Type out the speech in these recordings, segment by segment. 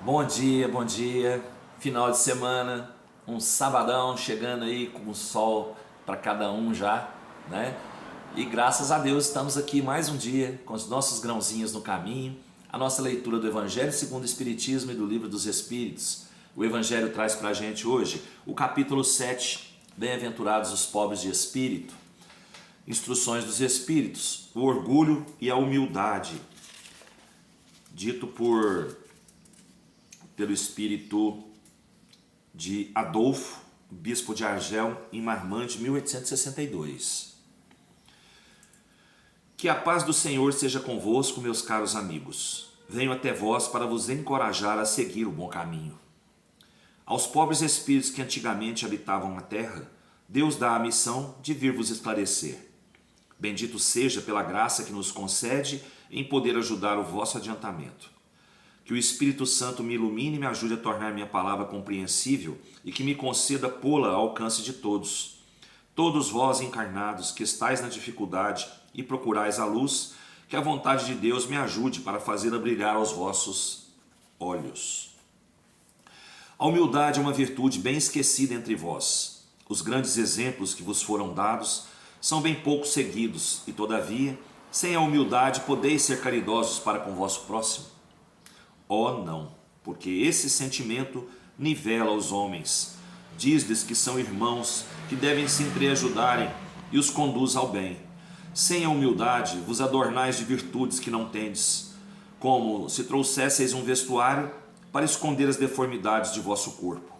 Bom dia, final de semana, um sabadão chegando aí com o sol para cada um já, né? E graças a Deus estamos aqui mais um dia com os nossos grãozinhos no caminho, a nossa leitura do Evangelho segundo o Espiritismo e do Livro dos Espíritos. O Evangelho traz para a gente hoje o capítulo 7, Bem-aventurados os pobres de espírito, instruções dos Espíritos, o orgulho e a humildade, dito pelo espírito de Adolfo, bispo de Argel, em Marmande, 1862. Que a paz do Senhor seja convosco, meus caros amigos. Venho até vós para vos encorajar a seguir o bom caminho. Aos pobres espíritos que antigamente habitavam a terra, Deus dá a missão de vir vos esclarecer. Bendito seja pela graça que nos concede em poder ajudar o vosso adiantamento. Que o Espírito Santo me ilumine e me ajude a tornar minha palavra compreensível e que me conceda pô-la ao alcance de todos. Todos vós encarnados que estáis na dificuldade e procurais a luz, que a vontade de Deus me ajude para fazê-la brilhar aos vossos olhos. A humildade é uma virtude bem esquecida entre vós. Os grandes exemplos que vos foram dados são bem pouco seguidos e, todavia, sem a humildade podeis ser caridosos para com o vosso próximo. Oh, não, porque esse sentimento nivela os homens, diz-lhes que são irmãos, que devem se entreajudarem e os conduz ao bem. Sem a humildade vos adornais de virtudes que não tendes, como se trouxesseis um vestuário para esconder as deformidades de vosso corpo.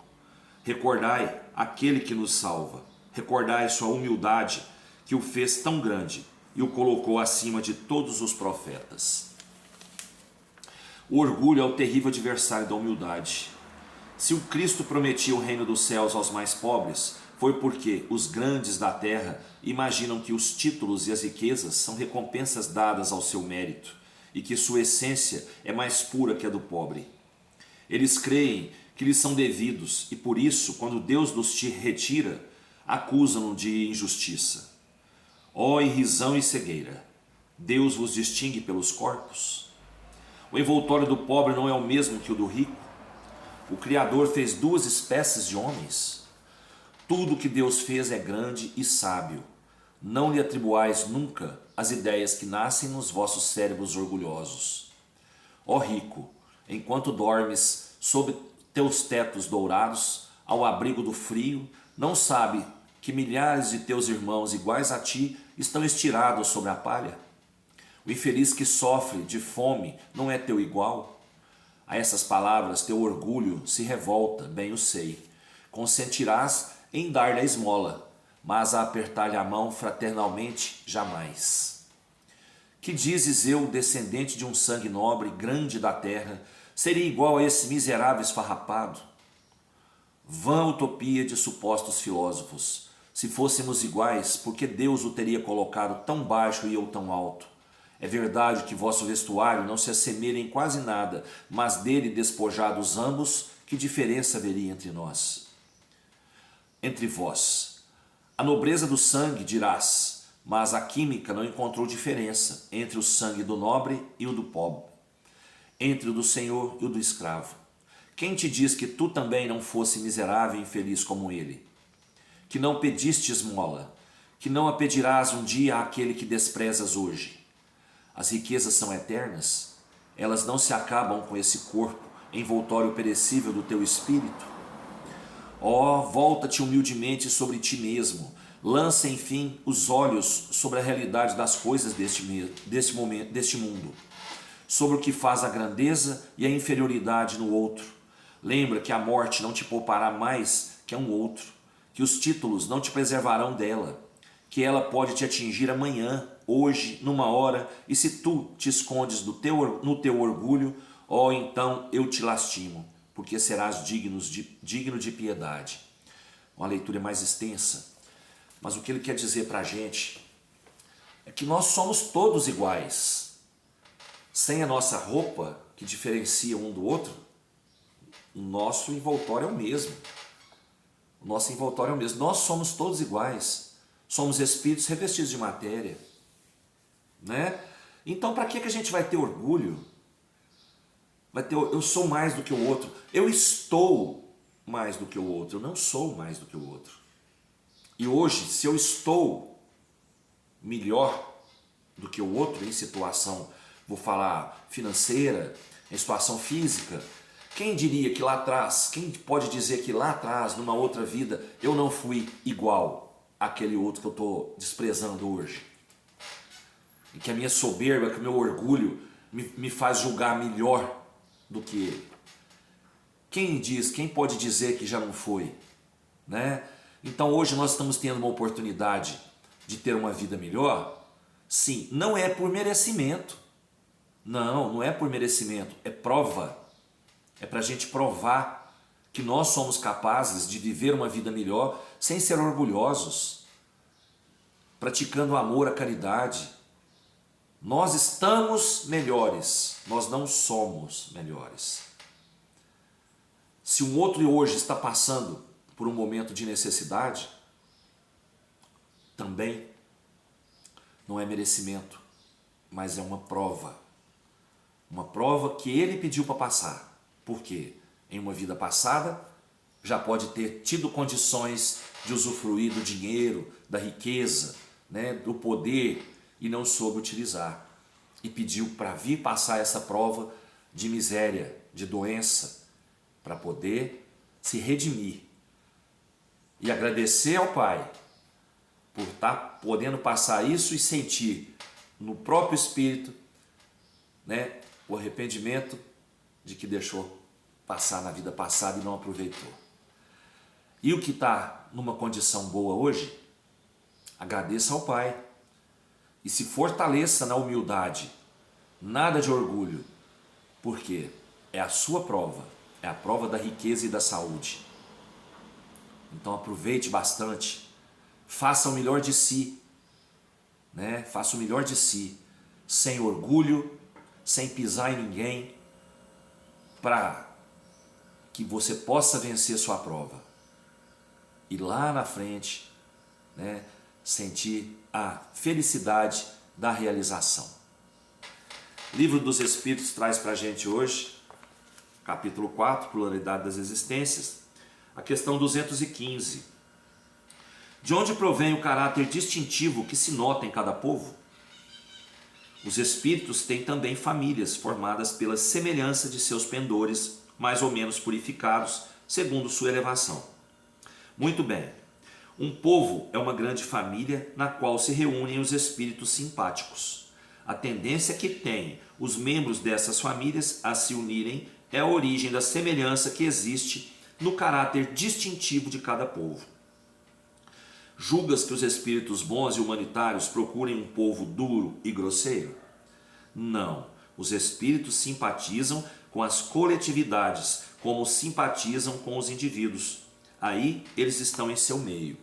Recordai aquele que nos salva, recordai sua humildade que o fez tão grande e o colocou acima de todos os profetas. O orgulho é o terrível adversário da humildade. Se o Cristo prometia o reino dos céus aos mais pobres, foi porque os grandes da terra imaginam que os títulos e as riquezas são recompensas dadas ao seu mérito e que sua essência é mais pura que a do pobre. Eles creem que lhes são devidos e por isso, quando Deus los te retira, acusam-no de injustiça. Ó irrisão e cegueira! Deus vos distingue pelos corpos? O envoltório do pobre não é o mesmo que o do rico? O Criador fez duas espécies de homens? Tudo que Deus fez é grande e sábio. Não lhe atribuais nunca as ideias que nascem nos vossos cérebros orgulhosos. Ó rico, enquanto dormes sob teus tetos dourados, ao abrigo do frio, não sabe que milhares de teus irmãos iguais a ti estão estirados sobre a palha? O infeliz que sofre de fome não é teu igual? A essas palavras teu orgulho se revolta, bem o sei. Consentirás em dar-lhe a esmola, mas a apertar-lhe a mão fraternalmente jamais. Que dizes eu, descendente de um sangue nobre, grande da terra, seria igual a esse miserável esfarrapado? Vã utopia de supostos filósofos. Se fôssemos iguais, por que Deus o teria colocado tão baixo e eu tão alto? É verdade que vosso vestuário não se assemelha em quase nada, mas dele despojados ambos, que diferença haveria entre nós? Entre vós. A nobreza do sangue, dirás, mas a química não encontrou diferença entre o sangue do nobre e o do pobre, entre o do senhor e o do escravo. Quem te diz que tu também não fosse miserável e infeliz como ele? Que não pediste esmola, que não a pedirás um dia àquele que desprezas hoje? As riquezas são eternas, elas não se acabam com esse corpo, envoltório perecível do teu espírito. Ó, volta-te humildemente sobre ti mesmo, lança enfim os olhos sobre a realidade das coisas deste mundo, sobre o que faz a grandeza e a inferioridade no outro. Lembra que a morte não te poupará mais que a um outro, que os títulos não te preservarão dela, que ela pode te atingir amanhã, hoje, numa hora, e se tu te escondes no teu orgulho, ó, então eu te lastimo, porque serás digno de piedade. Uma leitura mais extensa, mas o que ele quer dizer para a gente é que nós somos todos iguais. Sem a nossa roupa, que diferencia um do outro, o nosso envoltório é o mesmo. O nosso envoltório é o mesmo. Nós somos todos iguais. Somos espíritos revestidos de matéria, né? Então, para que a gente vai ter orgulho? vai ter eu sou mais do que o outro. Eu estou mais do que o outro, eu não sou mais do que o outro. E hoje, se eu estou melhor do que o outro em situação, vou falar financeira, em situação física, quem diria que lá atrás, quem pode dizer que lá atrás, numa outra vida, eu não fui igual àquele outro que eu estou desprezando hoje? E que a minha soberba, que o meu orgulho me faz julgar melhor do que ele. Quem pode dizer que já não foi? Né? Então hoje nós estamos tendo uma oportunidade de ter uma vida melhor. Sim, não é por merecimento. Não é por merecimento, é prova. É para a gente provar que nós somos capazes de viver uma vida melhor sem ser orgulhosos, praticando o amor, a caridade. Nós estamos melhores, nós não somos melhores. Se um outro hoje está passando por um momento de necessidade, também não é merecimento, mas é uma prova. Uma prova que ele pediu para passar. Por quê? Em uma vida passada, já pode ter tido condições de usufruir do dinheiro, da riqueza, né, do poder, e não soube utilizar. E pediu para vir passar essa prova de miséria, de doença, para poder se redimir. E agradecer ao Pai por estar podendo passar isso e sentir no próprio espírito, né, o arrependimento de que deixou passar na vida passada e não aproveitou. E o que está numa condição boa hoje, agradeça ao Pai e se fortaleça na humildade, nada de orgulho, porque é a sua prova, é a prova da riqueza e da saúde. Então aproveite bastante, faça o melhor de si, né? Faça o melhor de si, sem orgulho, sem pisar em ninguém, para que você possa vencer sua prova. E lá na frente, né, sentir a felicidade da realização. O Livro dos Espíritos traz para a gente hoje, capítulo 4, Pluralidade das Existências, a questão 215. De onde provém o caráter distintivo que se nota em cada povo? Os espíritos têm também famílias formadas pela semelhança de seus pendores, mais ou menos purificados, segundo sua elevação. Muito bem. Um povo é uma grande família na qual se reúnem os espíritos simpáticos. A tendência que têm os membros dessas famílias a se unirem é a origem da semelhança que existe no caráter distintivo de cada povo. Julgas que os espíritos bons e humanitários procurem um povo duro e grosseiro? Não. Os espíritos simpatizam com as coletividades, como simpatizam com os indivíduos. Aí eles estão em seu meio.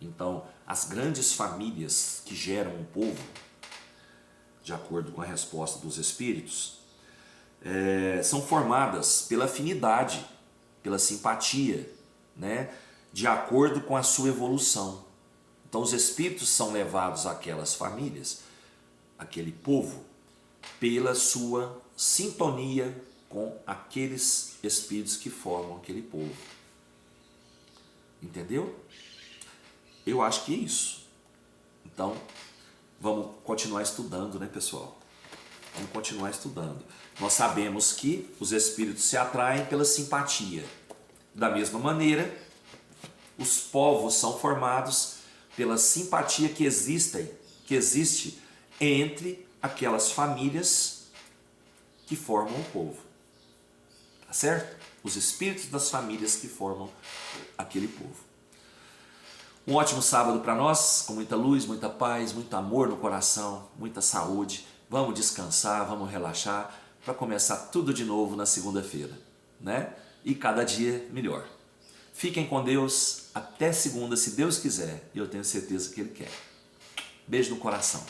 Então, as grandes famílias que geram um povo, de acordo com a resposta dos espíritos, são formadas pela afinidade, pela simpatia, né? De acordo com a sua evolução. Então os espíritos são levados àquelas famílias, aquele povo, pela sua sintonia com aqueles espíritos que formam aquele povo. Entendeu? Eu acho que é isso. Então, vamos continuar estudando, né, pessoal? Vamos continuar estudando. Nós sabemos que os espíritos se atraem pela simpatia. Da mesma maneira, os povos são formados pela simpatia que existe entre aquelas famílias que formam o povo. Tá certo? Os espíritos das famílias que formam aquele povo. Um ótimo sábado para nós, com muita luz, muita paz, muito amor no coração, muita saúde. Vamos descansar, vamos relaxar para começar tudo de novo na segunda-feira, né? E cada dia melhor. Fiquem com Deus até segunda, se Deus quiser, e eu tenho certeza que Ele quer. Beijo no coração.